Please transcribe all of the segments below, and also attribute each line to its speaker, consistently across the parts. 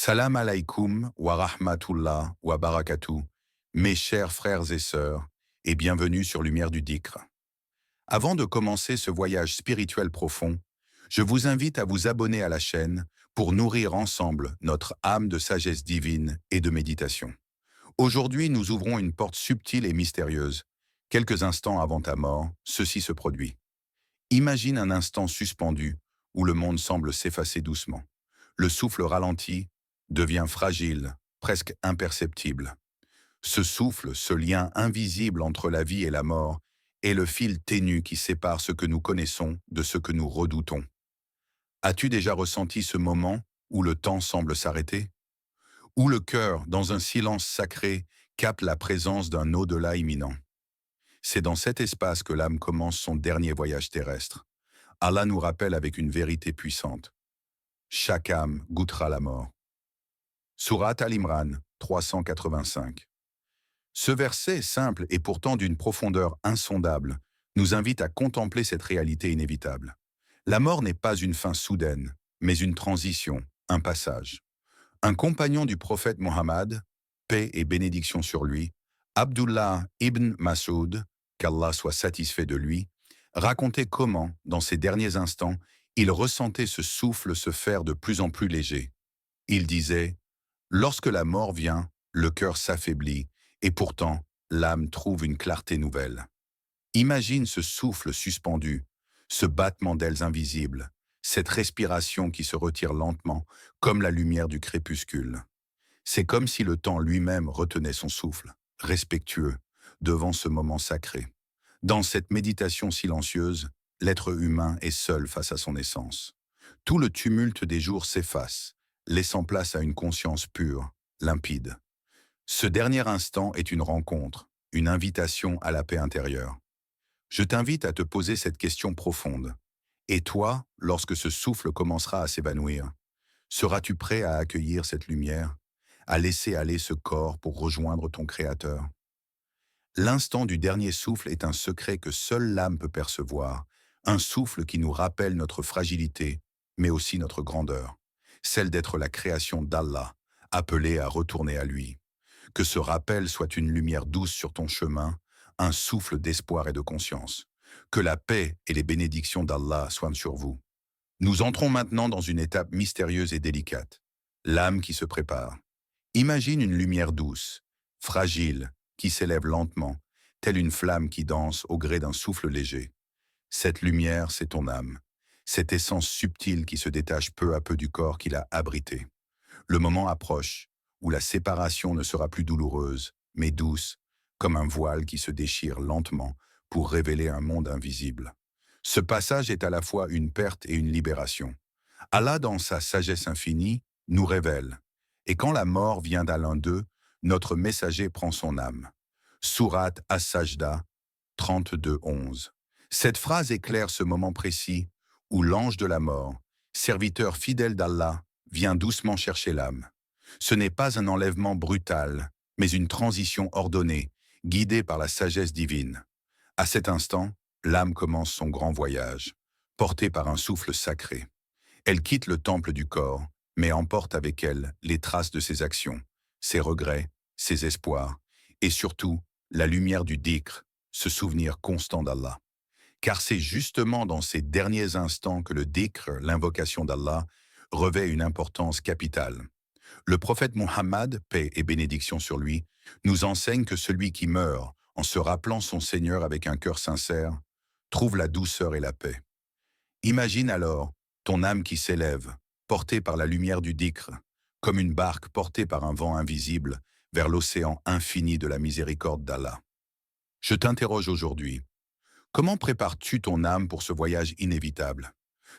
Speaker 1: Salam alaikum wa rahmatullah wa barakatuh, mes chers frères et sœurs, et bienvenue sur Lumière du Dhikr. Avant de commencer ce voyage spirituel profond, je vous invite à vous abonner à la chaîne pour nourrir ensemble notre âme de sagesse divine et de méditation. Aujourd'hui, nous ouvrons une porte subtile et mystérieuse. Quelques instants avant ta mort, ceci se produit. Imagine un instant suspendu où le monde semble s'effacer doucement. Le souffle ralentit, devient fragile, presque imperceptible. Ce souffle, ce lien invisible entre la vie et la mort, est le fil ténu qui sépare ce que nous connaissons de ce que nous redoutons. As-tu déjà ressenti ce moment où le temps semble s'arrêter? Où le cœur, dans un silence sacré, capte la présence d'un au-delà imminent? C'est dans cet espace que l'âme commence son dernier voyage terrestre. Allah nous rappelle avec une vérité puissante. Chaque âme goûtera la mort. Surat Al-Imran 385. Ce verset simple et pourtant d'une profondeur insondable nous invite à contempler cette réalité inévitable. La mort n'est pas une fin soudaine, mais une transition, un passage. Un compagnon du prophète Mohammed, paix et bénédiction sur lui, Abdullah ibn Mas'ud, qu'Allah soit satisfait de lui, racontait comment, dans ces derniers instants, il ressentait ce souffle se faire de plus en plus léger. Il disait: lorsque la mort vient, le cœur s'affaiblit, et pourtant, l'âme trouve une clarté nouvelle. Imagine ce souffle suspendu, ce battement d'ailes invisibles, cette respiration qui se retire lentement, comme la lumière du crépuscule. C'est comme si le temps lui-même retenait son souffle, respectueux, devant ce moment sacré. Dans cette méditation silencieuse, l'être humain est seul face à son essence. Tout le tumulte des jours s'efface, laissant place à une conscience pure, limpide. Ce dernier instant est une rencontre, une invitation à la paix intérieure. Je t'invite à te poser cette question profonde. Et toi, lorsque ce souffle commencera à s'évanouir, seras-tu prêt à accueillir cette lumière, à laisser aller ce corps pour rejoindre ton Créateur? L'instant du dernier souffle est un secret que seule l'âme peut percevoir, un souffle qui nous rappelle notre fragilité, mais aussi notre grandeur, celle d'être la création d'Allah, appelée à retourner à lui. Que ce rappel soit une lumière douce sur ton chemin, un souffle d'espoir et de conscience. Que la paix et les bénédictions d'Allah soient sur vous. Nous entrons maintenant dans une étape mystérieuse et délicate, l'âme qui se prépare. Imagine une lumière douce, fragile, qui s'élève lentement, telle une flamme qui danse au gré d'un souffle léger. Cette lumière, c'est ton âme, cette essence subtile qui se détache peu à peu du corps qui l'a abrité. Le moment approche, où la séparation ne sera plus douloureuse, mais douce, comme un voile qui se déchire lentement pour révéler un monde invisible. Ce passage est à la fois une perte et une libération. Allah, dans sa sagesse infinie, nous révèle. Et quand la mort vient d'à l'un d'eux, notre messager prend son âme. Surat As-Sajda 32-11. Cette phrase éclaire ce moment précis où l'ange de la mort, serviteur fidèle d'Allah, vient doucement chercher l'âme. Ce n'est pas un enlèvement brutal, mais une transition ordonnée, guidée par la sagesse divine. À cet instant, l'âme commence son grand voyage, portée par un souffle sacré. Elle quitte le temple du corps, mais emporte avec elle les traces de ses actions, ses regrets, ses espoirs, et surtout la lumière du dhikr, ce souvenir constant d'Allah. Car c'est justement dans ces derniers instants que le dhikr, l'invocation d'Allah, revêt une importance capitale. Le prophète Muhammad, paix et bénédiction sur lui, nous enseigne que celui qui meurt en se rappelant son Seigneur avec un cœur sincère, trouve la douceur et la paix. Imagine alors ton âme qui s'élève, portée par la lumière du dhikr, comme une barque portée par un vent invisible vers l'océan infini de la miséricorde d'Allah. Je t'interroge aujourd'hui, comment prépares-tu ton âme pour ce voyage inévitable?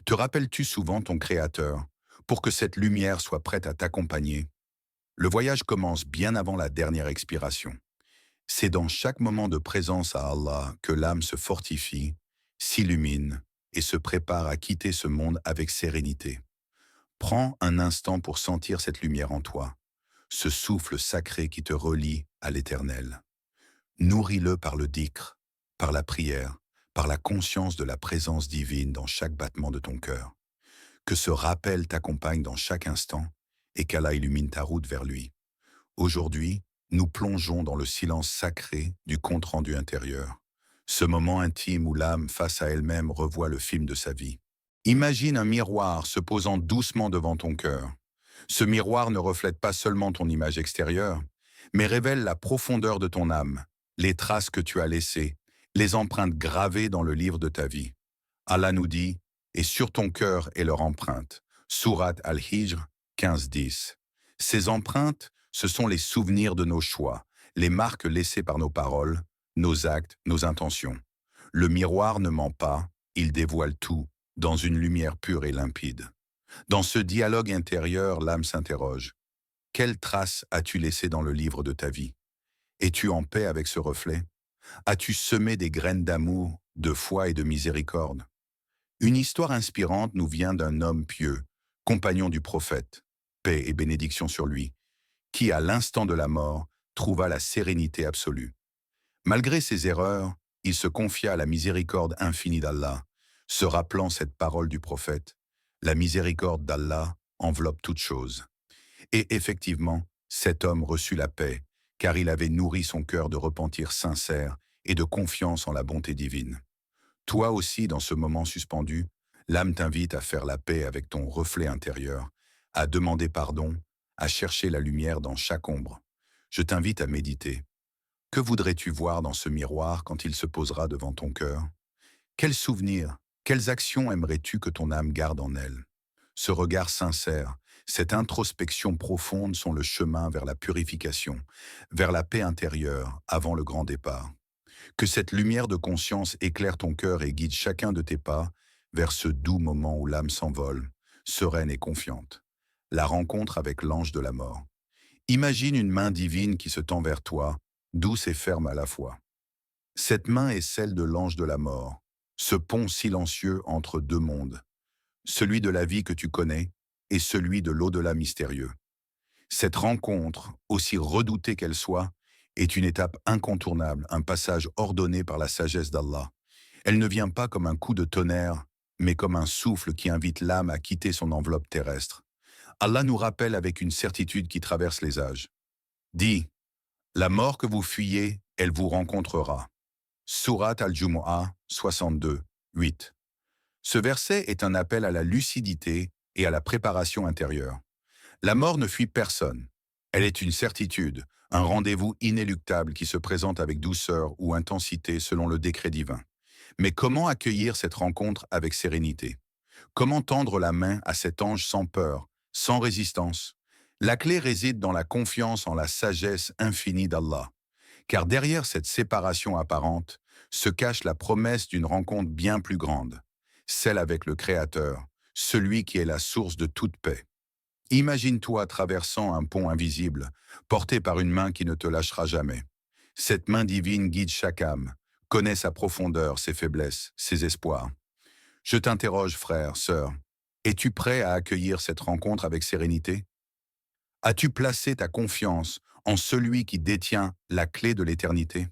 Speaker 1: Te rappelles-tu souvent ton Créateur pour que cette lumière soit prête à t'accompagner? Le voyage commence bien avant la dernière expiration. C'est dans chaque moment de présence à Allah que l'âme se fortifie, s'illumine et se prépare à quitter ce monde avec sérénité. Prends un instant pour sentir cette lumière en toi, ce souffle sacré qui te relie à l'Éternel. Nourris-le par le dhikr, par la prière, par la conscience de la présence divine dans chaque battement de ton cœur. Que ce rappel t'accompagne dans chaque instant et qu'Allah illumine ta route vers lui. Aujourd'hui, nous plongeons dans le silence sacré du compte-rendu intérieur, ce moment intime où l'âme face à elle-même revoit le film de sa vie. Imagine un miroir se posant doucement devant ton cœur. Ce miroir ne reflète pas seulement ton image extérieure, mais révèle la profondeur de ton âme, les traces que tu as laissées, les empreintes gravées dans le livre de ta vie. Allah nous dit, et sur ton cœur est leur empreinte. Sourate Al-Hijr 15-10. Ces empreintes, ce sont les souvenirs de nos choix, les marques laissées par nos paroles, nos actes, nos intentions. Le miroir ne ment pas, il dévoile tout, dans une lumière pure et limpide. Dans ce dialogue intérieur, l'âme s'interroge. Quelles traces as-tu laissées dans le livre de ta vie? Es-tu en paix avec ce reflet? As-tu semé des graines d'amour, de foi et de miséricorde? Une histoire inspirante nous vient d'un homme pieux, compagnon du prophète, paix et bénédiction sur lui, qui, à l'instant de la mort, trouva la sérénité absolue. Malgré ses erreurs, il se confia à la miséricorde infinie d'Allah, se rappelant cette parole du prophète, « La miséricorde d'Allah enveloppe toute chose ». Et effectivement, cet homme reçut la paix, car il avait nourri son cœur de repentir sincère et de confiance en la bonté divine. Toi aussi, dans ce moment suspendu, l'âme t'invite à faire la paix avec ton reflet intérieur, à demander pardon, à chercher la lumière dans chaque ombre. Je t'invite à méditer. Que voudrais-tu voir dans ce miroir quand il se posera devant ton cœur? Quels souvenirs, quelles actions aimerais-tu que ton âme garde en elle? Ce regard sincère, cette introspection profonde sont le chemin vers la purification, vers la paix intérieure avant le grand départ. Que cette lumière de conscience éclaire ton cœur et guide chacun de tes pas vers ce doux moment où l'âme s'envole, sereine et confiante. La rencontre avec l'ange de la mort. Imagine une main divine qui se tend vers toi, douce et ferme à la fois. Cette main est celle de l'ange de la mort, ce pont silencieux entre deux mondes, celui de la vie que tu connais et celui de l'au-delà mystérieux. Cette rencontre, aussi redoutée qu'elle soit, est une étape incontournable, un passage ordonné par la sagesse d'Allah. Elle ne vient pas comme un coup de tonnerre, mais comme un souffle qui invite l'âme à quitter son enveloppe terrestre. Allah nous rappelle avec une certitude qui traverse les âges. Dis, la mort que vous fuyez, elle vous rencontrera. Sourate Al-Jumu'ah 62, 8. Ce verset est un appel à la lucidité et à la préparation intérieure. La mort ne fuit personne. Elle est une certitude, un rendez-vous inéluctable qui se présente avec douceur ou intensité selon le décret divin. Mais comment accueillir cette rencontre avec sérénité? Comment tendre la main à cet ange sans peur, sans résistance? La clé réside dans la confiance en la sagesse infinie d'Allah. Car derrière cette séparation apparente se cache la promesse d'une rencontre bien plus grande, celle avec le Créateur, celui qui est la source de toute paix. Imagine-toi traversant un pont invisible, porté par une main qui ne te lâchera jamais. Cette main divine guide chaque âme, connaît sa profondeur, ses faiblesses, ses espoirs. Je t'interroge, frère, sœur, es-tu prêt à accueillir cette rencontre avec sérénité? As-tu placé ta confiance en celui qui détient la clé de l'éternité?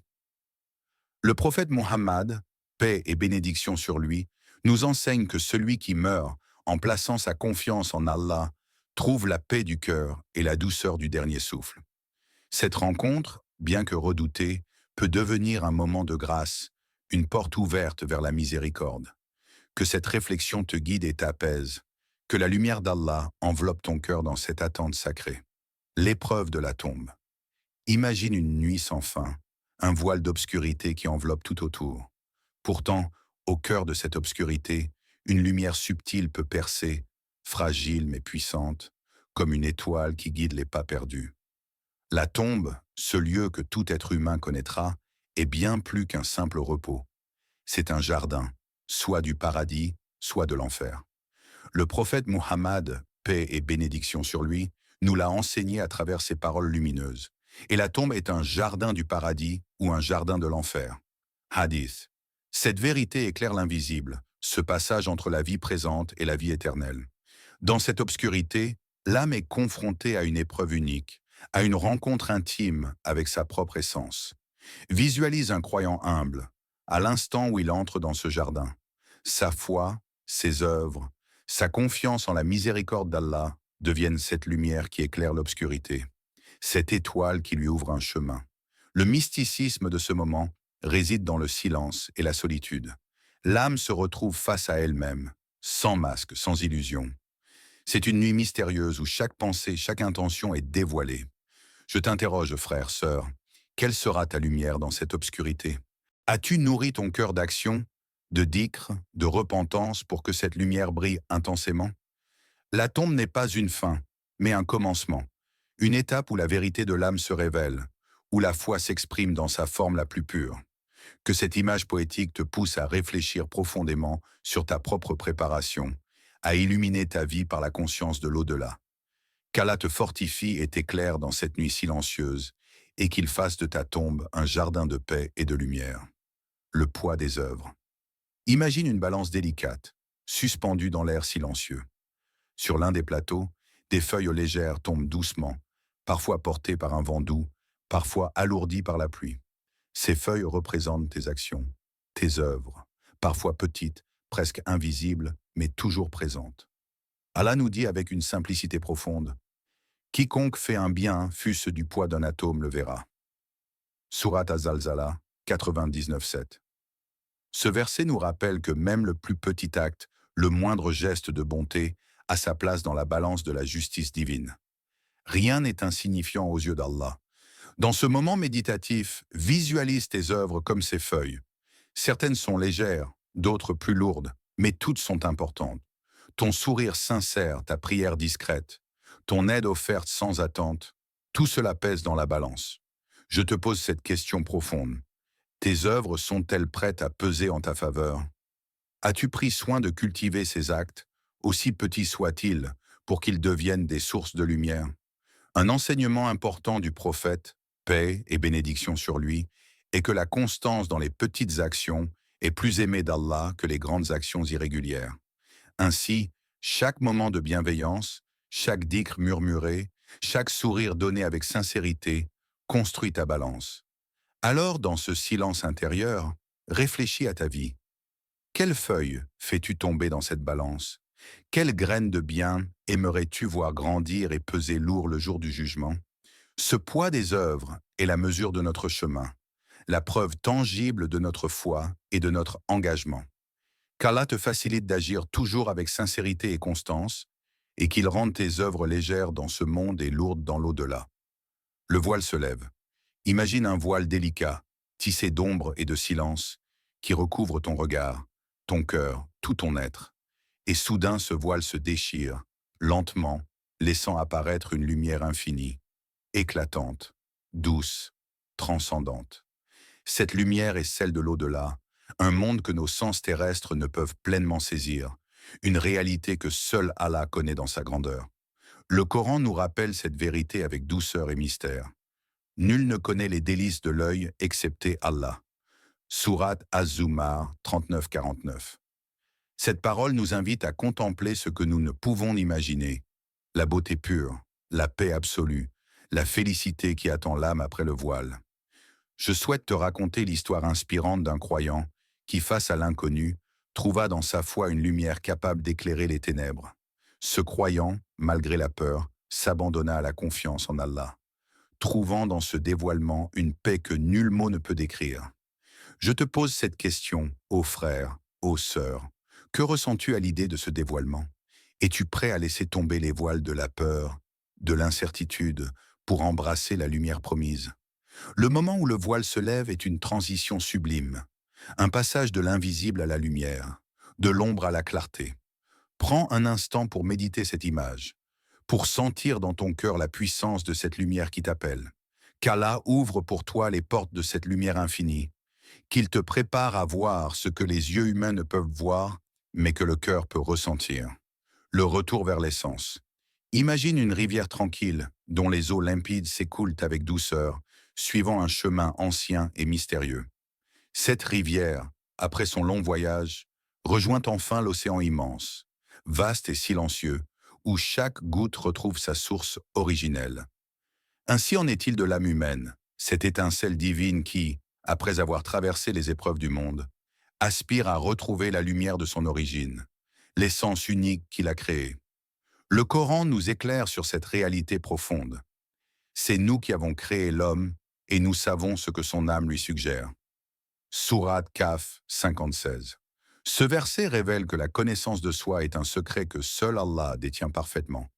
Speaker 1: Le prophète Mohammed, paix et bénédiction sur lui, nous enseigne que celui qui meurt en plaçant sa confiance en Allah trouve la paix du cœur et la douceur du dernier souffle. Cette rencontre, bien que redoutée, peut devenir un moment de grâce, une porte ouverte vers la miséricorde. Que cette réflexion te guide et t'apaise, que la lumière d'Allah enveloppe ton cœur dans cette attente sacrée. L'épreuve de la tombe. Imagine une nuit sans fin, un voile d'obscurité qui enveloppe tout autour. Pourtant, au cœur de cette obscurité, une lumière subtile peut percer, fragile mais puissante, comme une étoile qui guide les pas perdus. La tombe, ce lieu que tout être humain connaîtra, est bien plus qu'un simple repos. C'est un jardin, soit du paradis, soit de l'enfer. Le prophète Muhammad, paix et bénédiction sur lui, nous l'a enseigné à travers ses paroles lumineuses. Et la tombe est un jardin du paradis ou un jardin de l'enfer. Hadith. Cette vérité éclaire l'invisible, ce passage entre la vie présente et la vie éternelle. Dans cette obscurité, l'âme est confrontée à une épreuve unique, à une rencontre intime avec sa propre essence. Visualise un croyant humble, à l'instant où il entre dans ce jardin. Sa foi, ses œuvres, sa confiance en la miséricorde d'Allah devienne cette lumière qui éclaire l'obscurité, cette étoile qui lui ouvre un chemin. Le mysticisme de ce moment réside dans le silence et la solitude. L'âme se retrouve face à elle-même, sans masque, sans illusion. C'est une nuit mystérieuse où chaque pensée, chaque intention est dévoilée. Je t'interroge, frère, sœur, quelle sera ta lumière dans cette obscurité? As-tu nourri ton cœur d'action, de dhikr, de repentance pour que cette lumière brille intensément? La tombe n'est pas une fin, mais un commencement, une étape où la vérité de l'âme se révèle, où la foi s'exprime dans sa forme la plus pure. Que cette image poétique te pousse à réfléchir profondément sur ta propre préparation, à illuminer ta vie par la conscience de l'au-delà. Qu'Allah te fortifie et t'éclaire dans cette nuit silencieuse, et qu'il fasse de ta tombe un jardin de paix et de lumière. Le poids des œuvres. Imagine une balance délicate, suspendue dans l'air silencieux. Sur l'un des plateaux, des feuilles légères tombent doucement, parfois portées par un vent doux, parfois alourdies par la pluie. Ces feuilles représentent tes actions, tes œuvres, parfois petites, presque invisibles, mais toujours présentes. Allah nous dit avec une simplicité profonde: quiconque fait un bien, fût-ce du poids d'un atome, le verra. Surat Az-Zalzala 99:7. Ce verset nous rappelle que même le plus petit acte, le moindre geste de bonté, a sa place dans la balance de la justice divine. Rien n'est insignifiant aux yeux d'Allah. Dans ce moment méditatif, visualise tes œuvres comme ces feuilles. Certaines sont légères, d'autres plus lourdes, mais toutes sont importantes. Ton sourire sincère, ta prière discrète, ton aide offerte sans attente, tout cela pèse dans la balance. Je te pose cette question profonde. Tes œuvres sont-elles prêtes à peser en ta faveur? As-tu pris soin de cultiver ces actes, aussi petits soient-ils, pour qu'ils deviennent des sources de lumière? Un enseignement important du prophète, paix et bénédiction sur lui, est que la constance dans les petites actions est plus aimée d'Allah que les grandes actions irrégulières. Ainsi, chaque moment de bienveillance, chaque dhikr murmuré, chaque sourire donné avec sincérité, construit ta balance. Alors, dans ce silence intérieur, réfléchis à ta vie. Quelle feuille fais-tu tomber dans cette balance? Quelle graine de bien aimerais-tu voir grandir et peser lourd le jour du jugement? Ce poids des œuvres est la mesure de notre chemin, la preuve tangible de notre foi et de notre engagement. Qu'Allah te facilite d'agir toujours avec sincérité et constance, et qu'il rende tes œuvres légères dans ce monde et lourdes dans l'au-delà. Le voile se lève. Imagine un voile délicat, tissé d'ombre et de silence, qui recouvre ton regard, ton cœur, tout ton être. Et soudain ce voile se déchire, lentement, laissant apparaître une lumière infinie, éclatante, douce, transcendante. Cette lumière est celle de l'au-delà, un monde que nos sens terrestres ne peuvent pleinement saisir, une réalité que seul Allah connaît dans sa grandeur. Le Coran nous rappelle cette vérité avec douceur et mystère. Nul ne connaît les délices de l'œil excepté Allah. Surat Az-Zumar 39-49. Cette parole nous invite à contempler ce que nous ne pouvons imaginer, la beauté pure, la paix absolue, la félicité qui attend l'âme après le voile. Je souhaite te raconter l'histoire inspirante d'un croyant qui, face à l'inconnu, trouva dans sa foi une lumière capable d'éclairer les ténèbres. Ce croyant, malgré la peur, s'abandonna à la confiance en Allah, trouvant dans ce dévoilement une paix que nul mot ne peut décrire. Je te pose cette question, ô frère, ô sœur. Que ressens-tu à l'idée de ce dévoilement? Es-tu prêt à laisser tomber les voiles de la peur, de l'incertitude, pour embrasser la lumière promise? Le moment où le voile se lève est une transition sublime, un passage de l'invisible à la lumière, de l'ombre à la clarté. Prends un instant pour méditer cette image, pour sentir dans ton cœur la puissance de cette lumière qui t'appelle. Qu'Allah ouvre pour toi les portes de cette lumière infinie, qu'il te prépare à voir ce que les yeux humains ne peuvent voir, mais que le cœur peut ressentir. Le retour vers l'essence. Imagine une rivière tranquille, dont les eaux limpides s'écoulent avec douceur, suivant un chemin ancien et mystérieux. Cette rivière, après son long voyage, rejoint enfin l'océan immense, vaste et silencieux, où chaque goutte retrouve sa source originelle. Ainsi en est-il de l'âme humaine, cette étincelle divine qui, après avoir traversé les épreuves du monde, aspire à retrouver la lumière de son origine, l'essence unique qui l'a créée. Le Coran nous éclaire sur cette réalité profonde. C'est nous qui avons créé l'homme et nous savons ce que son âme lui suggère. Sourate Kaf 56. Ce verset révèle que la connaissance de soi est un secret que seul Allah détient parfaitement,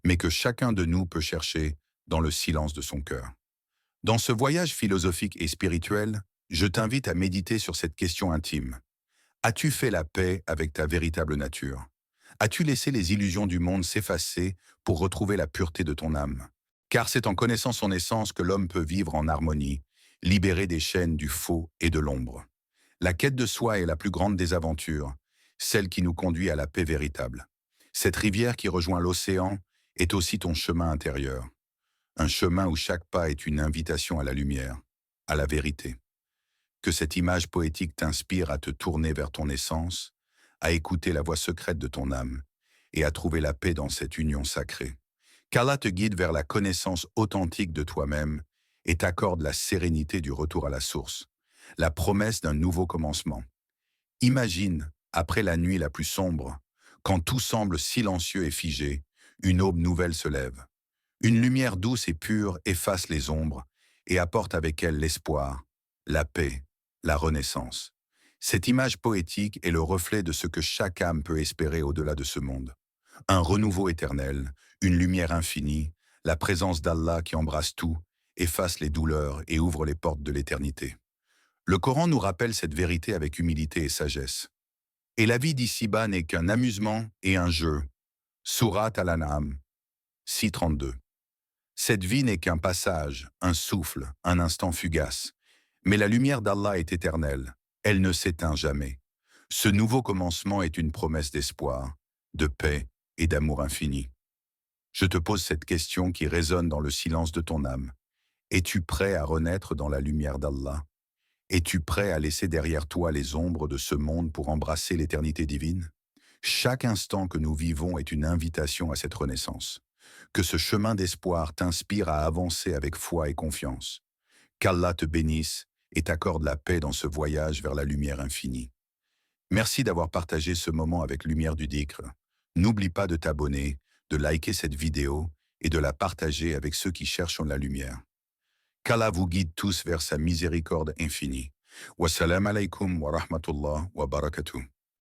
Speaker 1: mais que chacun de nous peut chercher dans le silence de son cœur. Dans ce voyage philosophique et spirituel, je t'invite à méditer sur cette question intime. As-tu fait la paix avec ta véritable nature? As-tu laissé les illusions du monde s'effacer pour retrouver la pureté de ton âme? Car c'est en connaissant son essence que l'homme peut vivre en harmonie, libéré des chaînes du faux et de l'ombre. La quête de soi est la plus grande des aventures, celle qui nous conduit à la paix véritable. Cette rivière qui rejoint l'océan est aussi ton chemin intérieur. Un chemin où chaque pas est une invitation à la lumière, à la vérité. Que cette image poétique t'inspire à te tourner vers ton essence, à écouter la voix secrète de ton âme et à trouver la paix dans cette union sacrée. Qu'Allah te guide vers la connaissance authentique de toi-même et t'accorde la sérénité du retour à la source, la promesse d'un nouveau commencement. Imagine, après la nuit la plus sombre, quand tout semble silencieux et figé, une aube nouvelle se lève. Une lumière douce et pure efface les ombres et apporte avec elle l'espoir, la paix, la renaissance. Cette image poétique est le reflet de ce que chaque âme peut espérer au-delà de ce monde. Un renouveau éternel, une lumière infinie, la présence d'Allah qui embrasse tout, efface les douleurs et ouvre les portes de l'éternité. Le Coran nous rappelle cette vérité avec humilité et sagesse. Et la vie d'ici-bas n'est qu'un amusement et un jeu. Sourate Al-An'am, 632. Cette vie n'est qu'un passage, un souffle, un instant fugace. Mais la lumière d'Allah est éternelle, elle ne s'éteint jamais. Ce nouveau commencement est une promesse d'espoir, de paix et d'amour infini. Je te pose cette question qui résonne dans le silence de ton âme. Es-tu prêt à renaître dans la lumière d'Allah? Es-tu prêt à laisser derrière toi les ombres de ce monde pour embrasser l'éternité divine? Chaque instant que nous vivons est une invitation à cette renaissance. Que ce chemin d'espoir t'inspire à avancer avec foi et confiance. Qu'Allah te bénisse et t'accorde la paix dans ce voyage vers la lumière infinie. Merci d'avoir partagé ce moment avec Lumière du Dhikr. N'oublie pas de t'abonner, de liker cette vidéo et de la partager avec ceux qui cherchent la lumière. Qu'Allah vous guide tous vers sa miséricorde infinie. Wassalamu alaikum wa rahmatullah wa barakatuh.